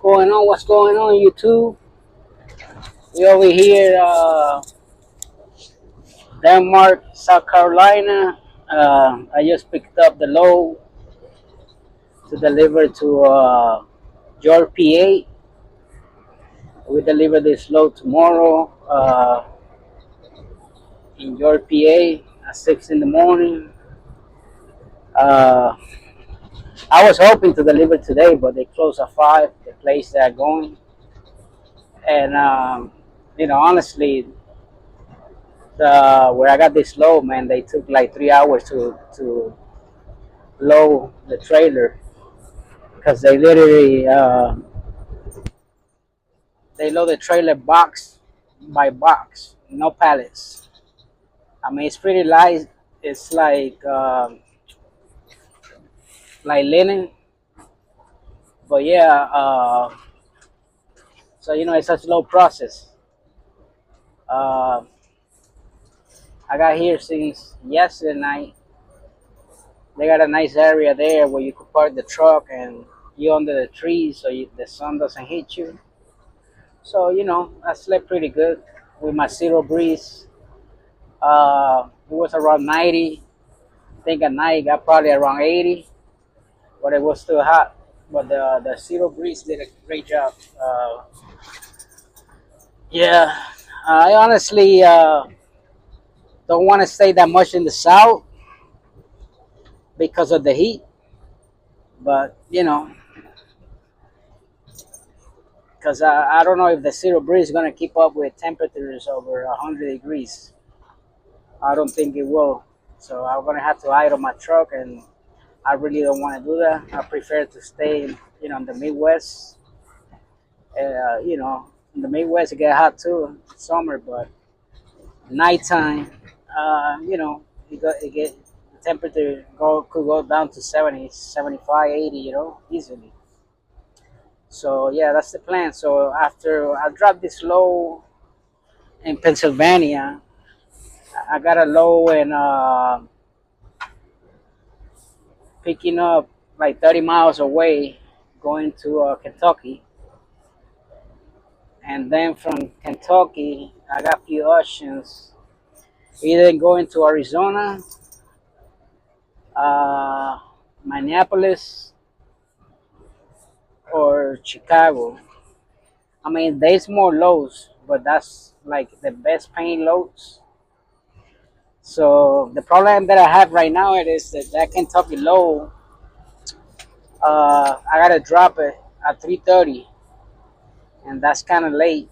going on? What's going on, YouTube? We over here, Denmark, South Carolina. I just picked up the load to deliver to Georgia, PA. We deliver this load tomorrow in Georgia, PA at 6 in the morning. Uh, I was hoping to deliver today, but they close at 5, the place they're going. And, honestly, where I got this load, man, they took like 3 hours to load the trailer because they load the trailer box by box, no pallets. I mean, it's pretty light. It's like linen, but yeah. So it's a slow process. Uh, I got here since yesterday night. They got a nice area there where you could park the truck and you under the trees so the sun doesn't hit you. So I slept pretty good with my zero breeze. It was around 90. I think at night it got probably around 80, but it was still hot. But the zero breeze did a great job. Yeah, I honestly don't want to stay that much in the south because of the heat. But because I don't know if the zero breeze is gonna keep up with temperatures over 100 degrees. I don't think it will. So I'm gonna have to idle my truck, and I really don't want to do that. I prefer to stay, in the Midwest. In the Midwest it get hot too in summer, but nighttime, it get the temperature could go down to 70, 75, 80, easily. So yeah, that's the plan. So after I drop this low in Pennsylvania, I got a low and picking up like 30 miles away, going to Kentucky, and then from Kentucky, I got a few options. Either going to Arizona, uh, Minneapolis, or Chicago. I mean, there's more loads, but that's like the best paying loads. So the problem that I have right now is that Kentucky load, I gotta drop it at 3:30, and that's kind of late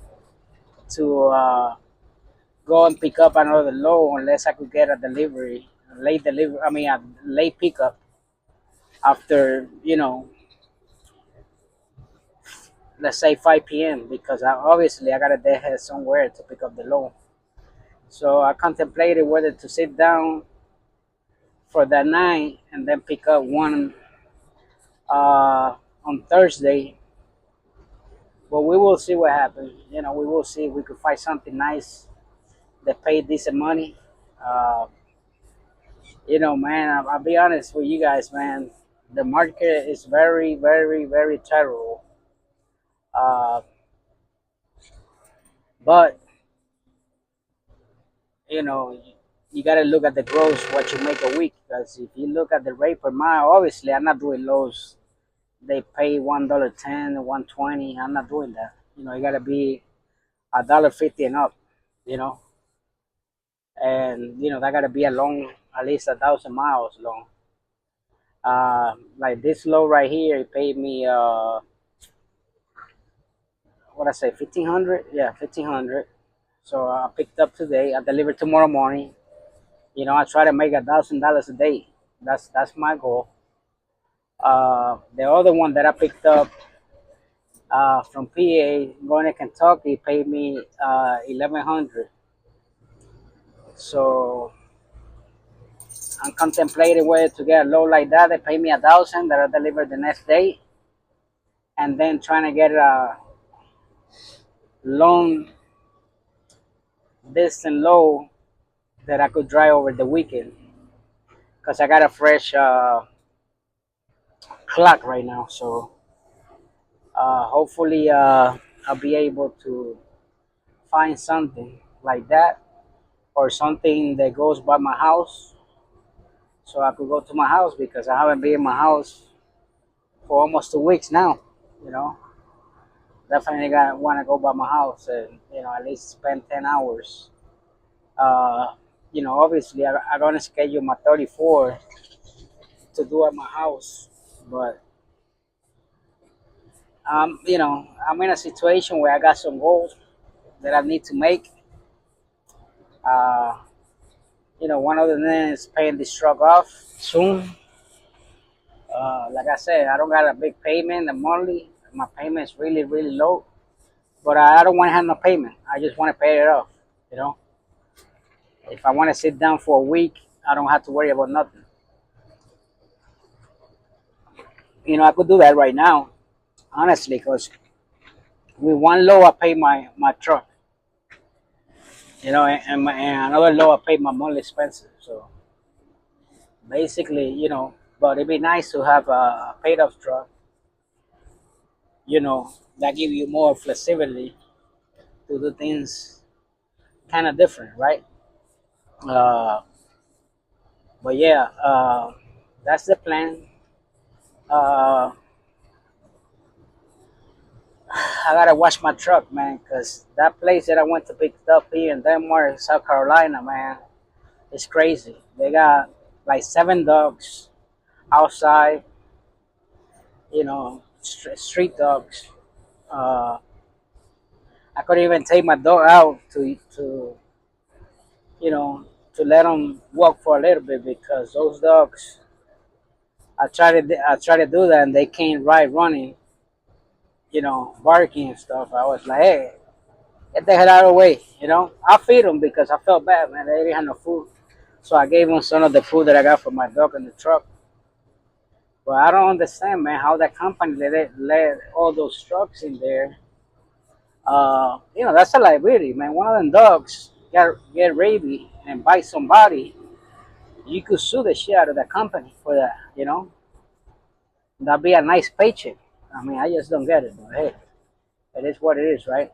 to go and pick up another load unless I could get a delivery, a late delivery. I mean, a late pickup after let's say 5 p.m. because obviously I gotta head somewhere to pick up the load. So I contemplated whether to sit down for that night and then pick up one on Thursday. But we will see what happens. We will see if we could find something nice that pay decent money. Uh, man, I'll be honest with you guys, man. The market is very, very, very terrible. Uh, but you know, you got to look at the gross what you make a week. Because if you look at the rate per mile, obviously I'm not doing lows. They pay $1.10, $1.20. I'm not doing that. You got to be $1.50 and up. You know, and that got to be a long, at least 1,000 miles long. Like this low right here, it paid me what I say, 1,500. Yeah, 1,500. So I picked up today. I delivered tomorrow morning. I try to make $1,000 a day. That's my goal. The other one that I picked up from PA going to Kentucky paid me 1,100. So I'm contemplating whether to get a load like that. They pay me 1,000 that I deliver the next day, and then trying to get a long distance load that I could drive over the weekend because I got a fresh clock right now. So Hopefully, I'll be able to find something like that or something that goes by my house, so I could go to my house because I haven't been in my house for almost 2 weeks now. You know, definitely got want to go by my house and at least spend 10 hours. Uh, obviously I'm gonna schedule my 34 to do at my house, but I'm in a situation where I got some goals that I need to make. Uh, one of them is paying this truck off soon. Like I said, I don't got a big payment a monthly. My payment's really, really low, but I don't want to have no payment. I just want to pay it off. You know, if I want to sit down for a week, I don't have to worry about nothing. I could do that right now, honestly, because with one low, I pay my truck. And another low, I pay my monthly expenses. So basically, but it'd be nice to have a paid off truck. That give you more flexibility to do things kind of different, right? Uh, but yeah, that's the plan. Uh, I gotta wash my truck, man, because that place that I went to pick it up here in Denmark, South Carolina, man, it's crazy. They got like 7 dogs outside, street dogs. Uh, I couldn't even take my dog out you know, to let them walk for a little bit because those dogs. I try to do that and they came right running, barking and stuff. I was like, hey, get the hell out of the way, I feed them because I felt bad, man. They didn't have no food, so I gave them some of the food that I got for my dog in the truck. But I don't understand, man, how that company let all those trucks in there. That's a liability, man. One of them dogs get rabies and bite somebody, you could sue the shit out of the company for that. That'd be a nice paycheck. I mean, I just don't get it, but hey, it is what it is, right?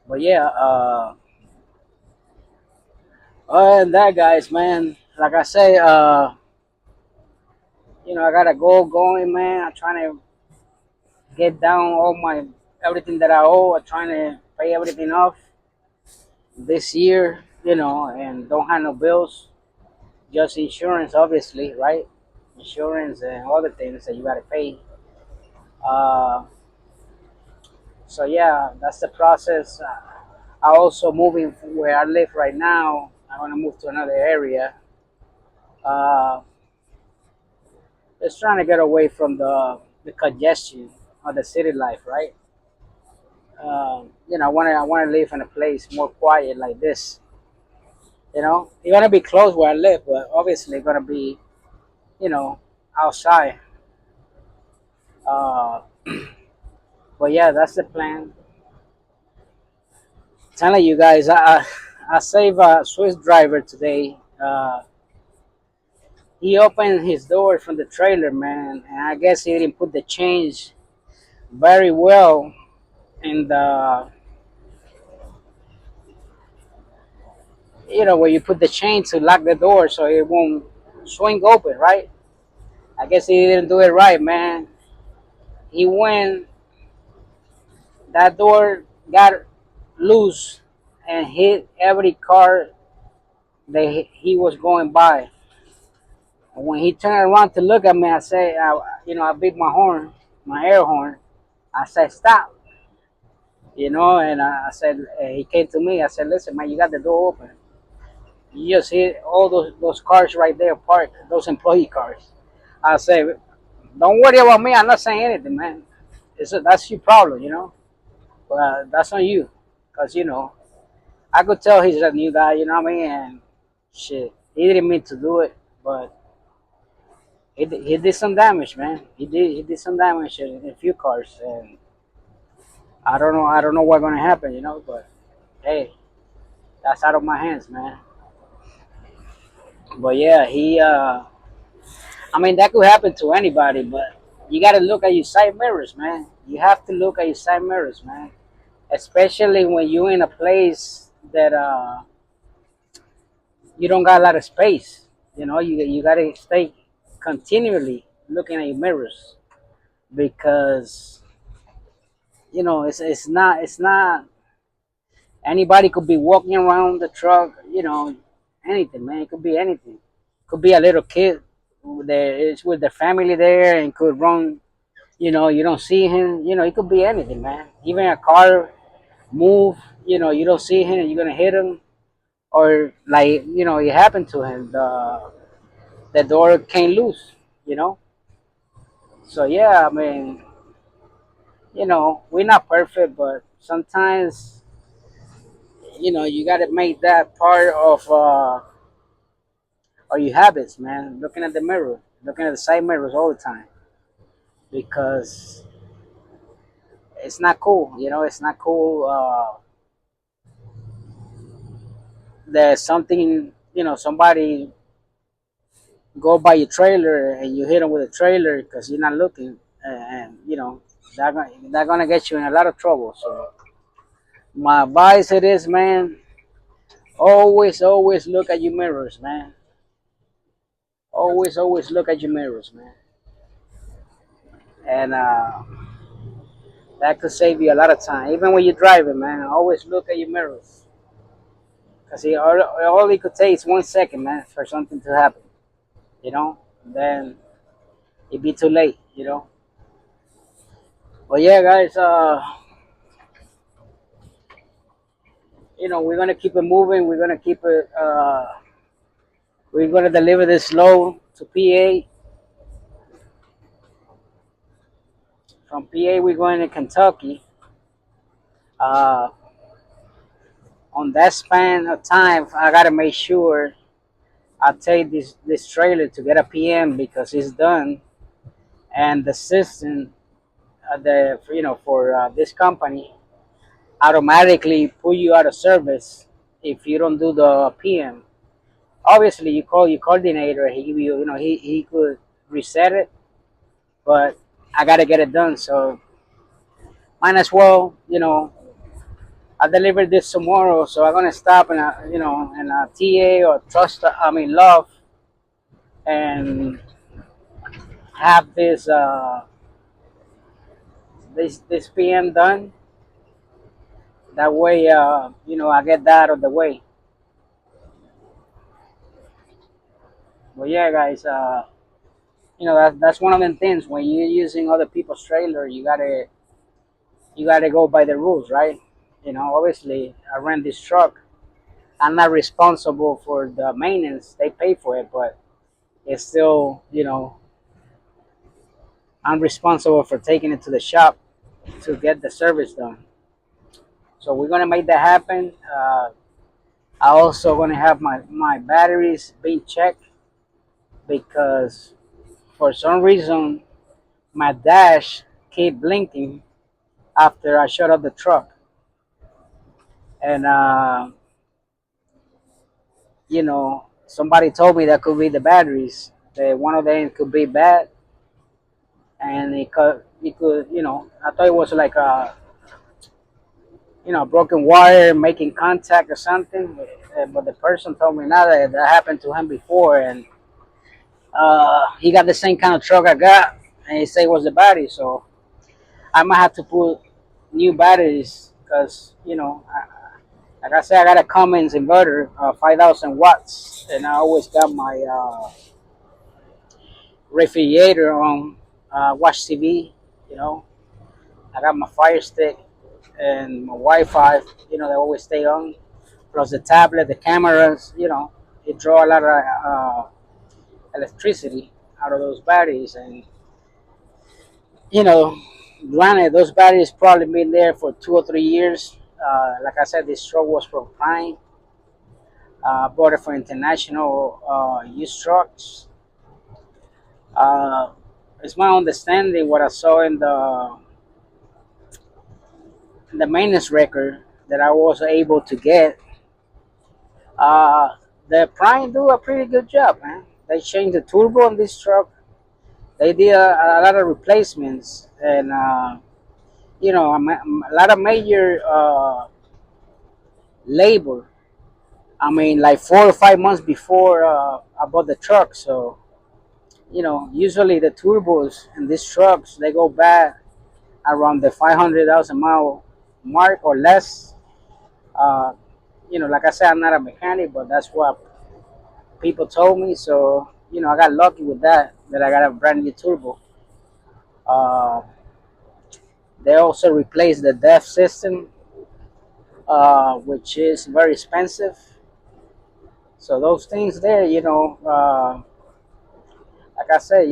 But yeah, other than that, guys, man, like I say, I got a goal going, man. I'm trying to get down all my everything that I owe. I'm trying to pay everything off this year, and don't have no bills, just insurance, obviously, right? Insurance and other things that you got to pay. Uh, so yeah, that's the process. I also moving where I live right now. I want to move to another area. Uh, just trying to get away from the congestion of the city life, right? I want to live in a place more quiet like this. You're gonna be close where I live, but obviously gonna be, you know, outside. Uh, but yeah, that's the plan. Telling you guys, I saved a Swiss driver today. He opened his door from the trailer, man, and I guess he didn't put the change very well in the, where you put the chain to lock the door so it won't swing open, right? I guess he didn't do it right, man. He went, that door got loose and hit every car that he was going by. And when he turned around to look at me, I said, I beat my horn, my air horn. I said, stop, and I said, he came to me. I said, listen, man, you got the door open. You just hit all those cars right there parked, those employee cars. I said, don't worry about me. I'm not saying anything, man. That's your problem, But that's on you. Because, I could tell he's a new guy, you know what I mean? And shit, he didn't mean to do it, but he did some damage, man. He did some damage in a few cars, and I don't know what's gonna happen, But hey, that's out of my hands, man. But yeah, I mean that could happen to anybody, but you got to look at your side mirrors, man. You have to look at your side mirrors, man. Especially when you're in a place that you don't got a lot of space. You got to stay continually looking at your mirrors because it's not anybody could be walking around the truck. Anything, man. It could be anything. Could be a little kid that is with the family there and could run. You don't see him. It could be anything, man. Even a car move. You don't see him. You're gonna hit him, or like it happened to him. The door came loose. You know. So yeah, I mean, we're not perfect, but sometimes you got to make that part of your habits, man. Looking at the mirror, looking at the side mirrors all the time because it's not cool. It's not cool that something, somebody go by your trailer and you hit them with a trailer because you're not looking, and they're gonna get you in a lot of trouble. So my advice it is, man, always look at your mirrors, man. Always look at your mirrors, man. And that could save you a lot of time. Even when you're driving, man, always look at your mirrors. Because all it could take is 1 second, man, for something to happen, Then it'd be too late. But yeah, guys, we're going to keep it moving. We're going to keep it, we're going to deliver this load to PA. From PA, we're going to Kentucky. Uh, on that span of time, I got to make sure I take this trailer to get a PM because it's done, and the system, for this company, automatically put you out of service if you don't do the PM. Obviously, you call your coordinator. He could reset it, but I got to get it done. So might as well, I deliver this tomorrow, so I'm gonna stop in a TA or trust. I mean, love, and have this PM done. That way, I get that out of the way. But yeah, guys, that's one of them things when you're using other people's trailer, you gotta go by the rules, right? Obviously, I rent this truck. I'm not responsible for the maintenance; they pay for it, but it's still, I'm responsible for taking it to the shop to get the service done. So we're gonna make that happen. I also gonna have my batteries being checked because for some reason my dash keep blinking after I shut off the truck, and somebody told me that could be the batteries. That one of them could be bad, and it could I thought it was like a broken wire making contact or something, but the person told me now that happened to him before, and he got the same kind of truck I got, and he said it was the battery. So I might have to put new batteries because like I said, I got a Cummins inverter, 5,000 watts, and I always got my refrigerator on, watch TV. You know, I got my Fire Stick and my Wi-Fi. They always stay on. Plus the tablet, the cameras. It draw a lot of electricity out of those batteries, and you know, granted, those batteries probably been there for 2 or 3 years. Like I said, this truck was from Prime. Bought it for international used trucks. Uh, it's my understanding what I saw in the maintenance record that I was able to get. Uh, the Prime do a pretty good job, man. They changed the turbo on this truck. They did a lot of replacements, and a lot of major labor. I mean, like 4 or 5 months before I bought the truck. So usually the turbos in these trucks they go bad around the 500,000 mile mark or less. Uh, like I said, I'm not a mechanic, but that's what people told me. So I got lucky with that. That I got a brand new turbo. Uh, they also replaced the DEF system, which is very expensive. So those things there, like I said,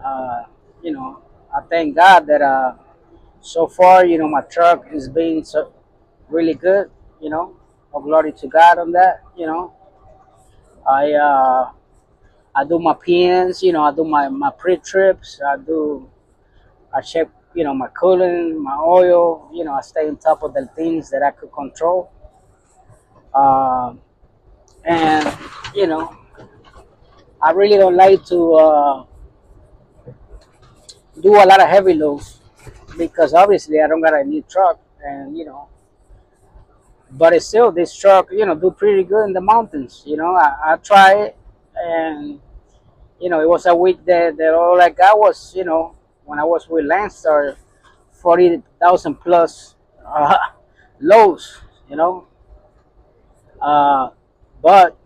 uh, you know, I thank God that so far, my truck is being so really good. Oh, glory to God on that. I uh, I do my PNs. I do my pre trips. I check my coolant, my oil. I stay on top of the things that I could control. Um, and you know, I really don't like to do a lot of heavy loads because obviously I don't got a new truck, and but it's still this truck, do pretty good in the mountains. I try it, and it was a week that all I got was, when I was with Landstar, 40,000 plus uh, lows, uh, but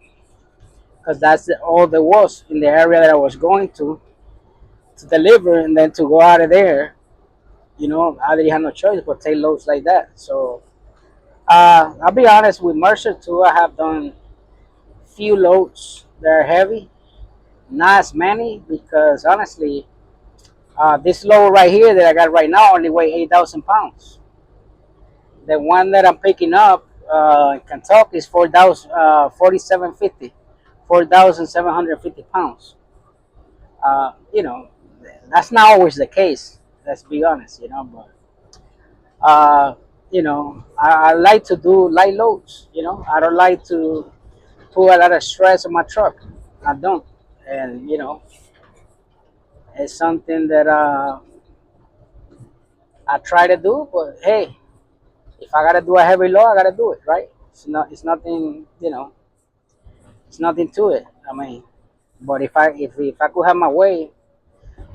because that's all there was in the area that I was going to deliver, and then to go out of there, I didn't have no choice but take loads like that. So I'll be honest with Mercer too. I have done few loads that are heavy, not as many because honestly, this load right here that I got right now only weigh 8,000 pounds. The one that I'm picking up in Kentucky is 4,750, 4,750 pounds. You know, that's not always the case. Let's be honest, but uh, I like to do light loads. I don't like to put a lot of stress on my truck. I don't, and it's something that I try to do. But hey, if I gotta do a heavy load, I gotta do it, right? It's nothing, it's nothing to it. I mean, but if I could have my way,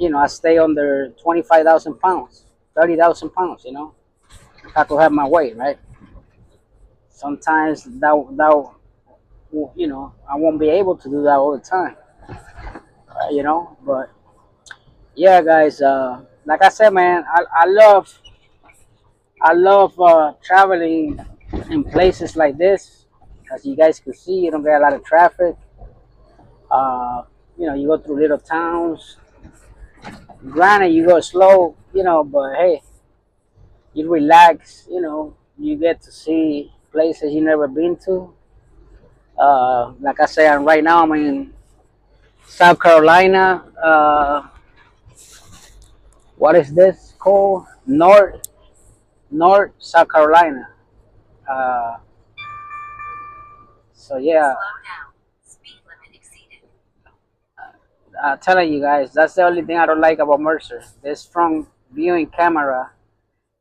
I stay under 25,000 pounds, 30,000 pounds. If I could have my way, right? Sometimes I won't be able to do that all the time, But yeah, guys, like I said, man, I love traveling in places like this. As you guys can see, you don't get a lot of traffic. Uh, you go through little towns. Granted, you go slow, but hey, you relax. You get to see places you never been to. Like I said, right now I'm in South Carolina. What is this called? North South Carolina. Uh, so yeah, telling you guys, that's the only thing I don't like about Mercer. This front viewing camera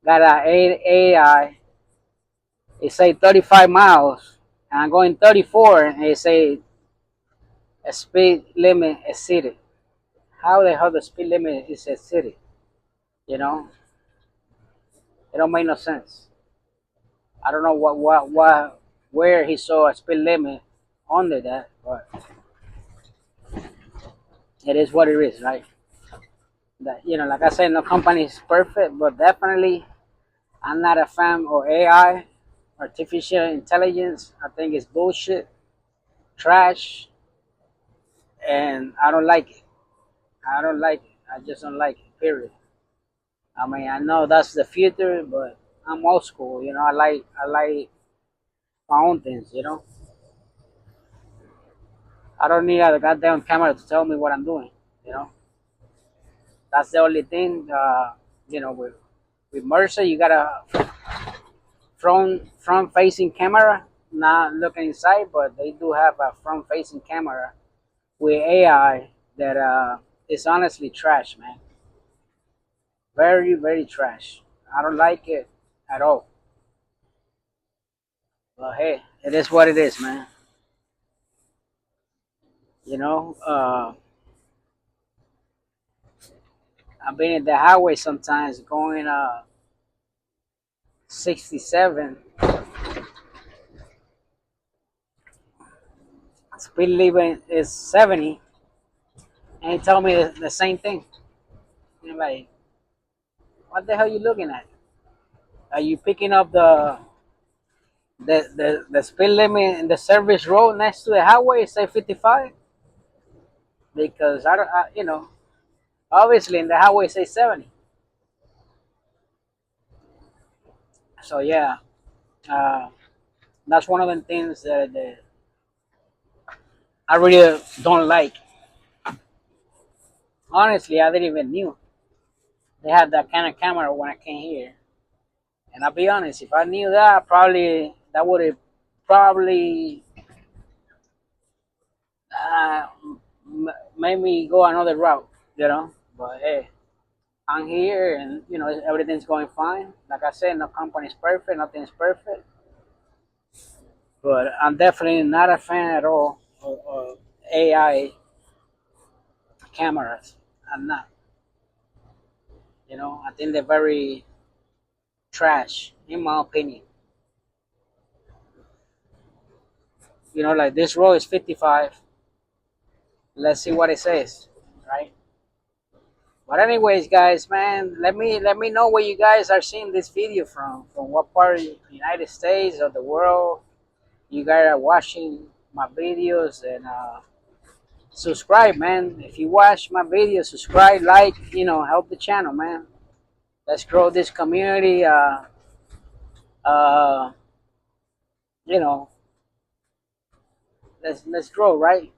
got a AI. It say 35 miles, and I'm going 34, and it say a speed limit exceeded. How the hell the speed limit is exceeded? You know, it don't make no sense. I don't know where he saw a speed limit under that, but it is what it is, right? That like I said, no company is perfect, but definitely I'm not a fan of AI, artificial intelligence. I think it's bullshit, trash, and I don't like it. I don't like it. I just don't like it. Period. I mean, I know that's the future, but I'm old school. I like my own things. I don't need a goddamn camera to tell me what I'm doing. You know, that's the only thing. With Mercer, you got a front facing camera, not looking inside, but they do have a front facing camera with AI. that is honestly trash, man. Very, very trash. I don't like it at all. But hey, it is what it is, man. You know, I've been in the highway sometimes going 67. Speed limit is 70, and he told me the same thing. And I'm like, what the hell are you looking at? Are you picking up the speed limit in the service road next to the highway? Say 55, because I don't, obviously in the highway say 70. So yeah, uh, that's one of the things that I really don't like. Honestly, I didn't even knew they had that kind of camera when I came here. And I'll be honest, if I knew that, probably that would have probably uh, made me go another route, you know. But hey, I'm here, and everything's going fine. Like I said, no company's perfect, nothing's perfect. But I'm definitely not a fan at all of AI cameras. I'm not. I think they're very trash, in my opinion. Like this road is 55. Let's see what it says, right? But anyways, guys, man, let me know where you guys are seeing this video from. From what part of the United States or the world you guys are watching my videos, and subscribe, man. If you watch my videos, subscribe, like, help the channel, man. Let's grow this community. Uh, you know, let's grow, right?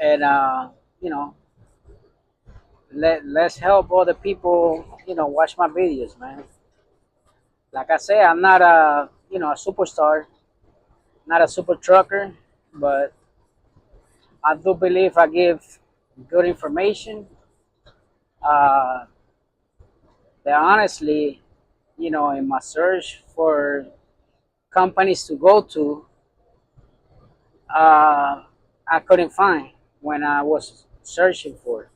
And you know, let's help other people. Watch my videos, man. Like I say, I'm not a superstar, not a super trucker, but I do believe I give good information. Uh, that honestly, in my search for companies to go to, I couldn't find when I was searching for it.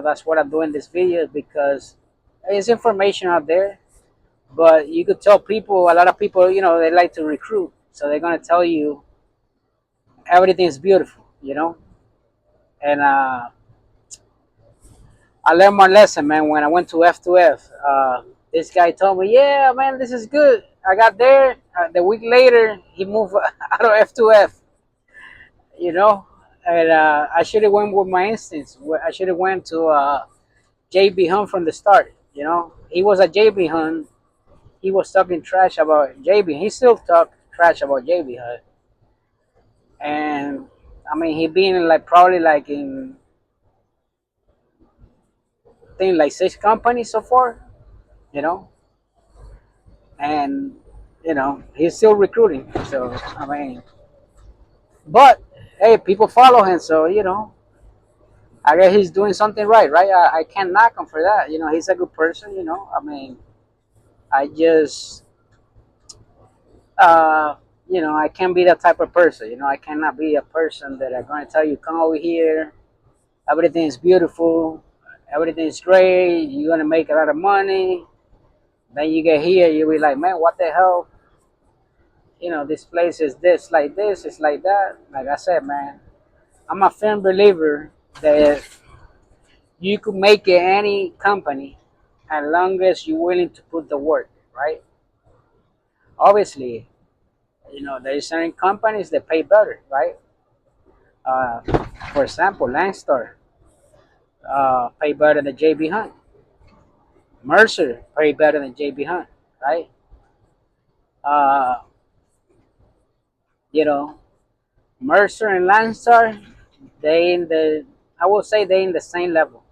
That's what I'm doing this video, because there's information out there, but you could tell people, a lot of people, they like to recruit, so they're gonna tell you everything's beautiful, and I learned my lesson, man. When I went to F2F, this guy told me, "Yeah, man, this is good." I got there. The week later, he moved out of F2F. You know, and I should have went with my instincts. I should have went to JB Hunt from the start. He was a JB Hunt. He was talking trash about JB. He still talk trash about JB Hunt, and I mean, he been like probably like in I think like 6 companies so far. You know, and he's still recruiting. So I mean, but hey, people follow him, so I guess he's doing something right, right? I can't knock him for that. He's a good person. I mean, I just uh, I can't be that type of person. I cannot be a person that I'm going to tell you, come over here, everything is beautiful, everything is great, you're going to make a lot of money. Then you get here, you'll be like, man, what the hell? This place is this, it's like that. Like I said, man, I'm a firm believer that you could make it any company as long as you're willing to put the work, right? Obviously, there's certain companies that pay better, right? Uh, for example, Landstar pay better than JB Hunt. Mercer pay better than JB Hunt, right? Uh, you know, Mercer and Landstar, they in the I will say they in the same level.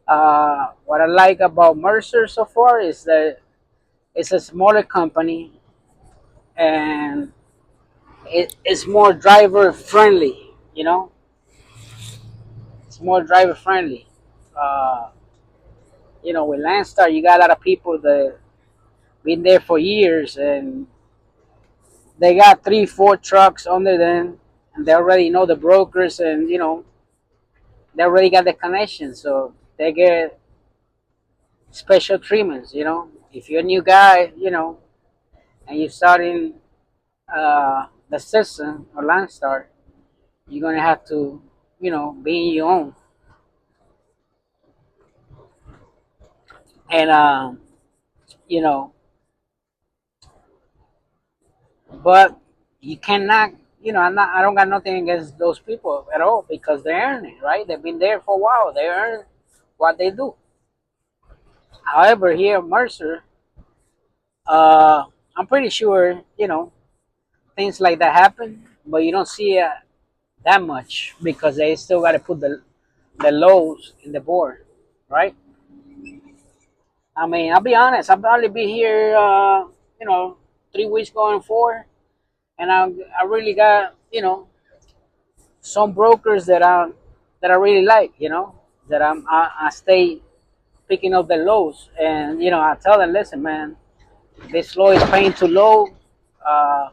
What I like about Mercer so far is that it's a smaller company, and it's more driver friendly. more driver friendly. Uh, with Landstar, you got a lot of people that been there for years, and they got 3, 4 trucks under them, and they already know the brokers, and they already got the connection, so they get special treatments. If you're a new guy, and you're starting the system or Landstar, you're gonna have to, be in your own. And you know, but you cannot. I don't got nothing against those people at all because they earn it, right? They've been there for a while. They earn what they do. However, here at Mercer, uh, I'm pretty sure things like that happen, but you don't see it that much because they still got to put the lows in the board, right? I mean, I'll be honest. I've only been here, 3 weeks going 4, and I really got some brokers that I really like. That I stay picking up the lows, and I tell them, listen, man, this low is paying too low. Uh,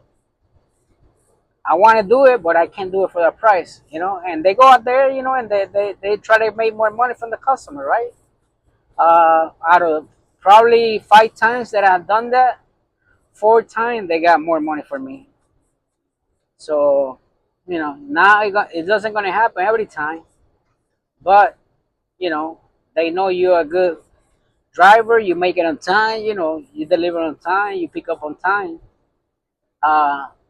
I want to do it, but I can't do it for the price. And they go out there, and they try to make more money from the customer, right? Out of probably 5 times that I've done that, 4 times they got more money for me. So, now it doesn't gonna happen every time, but you know they know you're a good driver. You make it on time. You deliver on time. You pick up on time.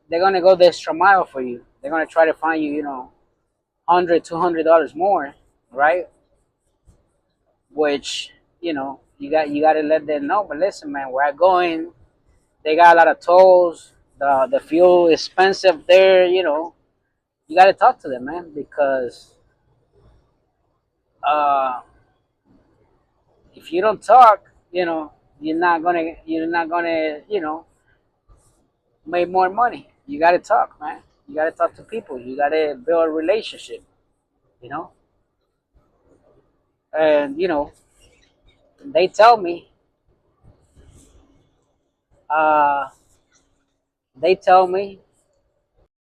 They're gonna go the extra mile for you. They're gonna try to find you, $100, $200 more, right? Which you got to let them know. But listen, man, where I'm going, they got a lot of tolls. The fuel is expensive there. You got to talk to them, man, because uh, if you don't talk, you're not gonna make more money. You got to talk, man. You got to talk to people. You got to build a relationship. You know, and they tell me, uh, they tell me